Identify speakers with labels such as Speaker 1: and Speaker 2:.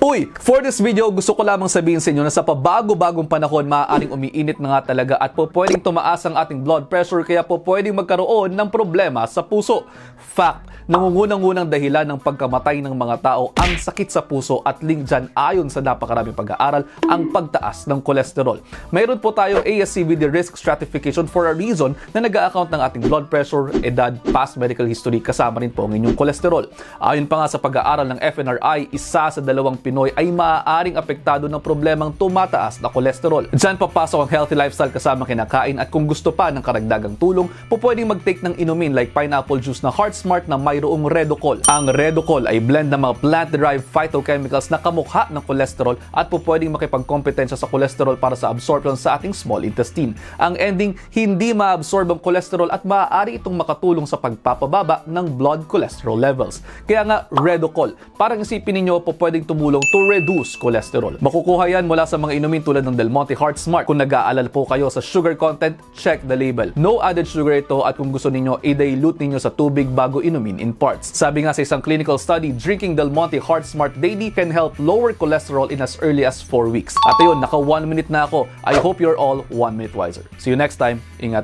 Speaker 1: Uy! For this video, gusto ko lamang sabihin sa inyo na sa pabago-bagong panahon, maaaring umiinit na nga talaga at po pwedeng tumaas ang ating blood pressure kaya po pwedeng magkaroon ng problema sa puso. Fact, nangungunang-unang dahilan ng pagkamatay ng mga tao ang sakit sa puso at link dyan ayon sa napakaraming pag-aaral ang pagtaas ng kolesterol. Mayroon po tayong ASCVD risk stratification for a reason na nag-a-account ng ating blood pressure, edad, past medical history, kasama rin po ang inyong kolesterol. Ayon pa nga sa pag-aaral ng FNRI, isa sa dalawang Pinoy ay maaaring apektado ng problemang tumataas na kolesterol. Diyan papasok ang healthy lifestyle kasama kinakain at kung gusto pa ng karagdagang tulong, po pwedeng mag-take ng inumin like pineapple juice na Heart Smart na mayroong Redocol. Ang Redocol ay blend ng mga plant-derived phytochemicals na kamukha ng kolesterol at po pwedeng makipagkompetensya sa kolesterol para sa absorption sa ating small intestine. Ang ending, hindi ma-absorb ang kolesterol at maaari itong makatulong sa pagpapababa ng blood cholesterol levels. Kaya nga, Redocol. Parang isipin ninyo po pwedeng tumulong to reduce cholesterol. Makukuha yan mula sa mga inumin tulad ng Del Monte Heart Smart. Kung nag-aalala po kayo sa sugar content, check the label. No added sugar ito at kung gusto ninyo, i-dilute ninyo sa tubig bago inumin in parts. Sabi nga sa isang clinical study, drinking Del Monte Heart Smart daily can help lower cholesterol in as early as 4 weeks. At ayun, naka 1 minute na ako. I hope you're all 1 minute wiser. See you next time. Ingat.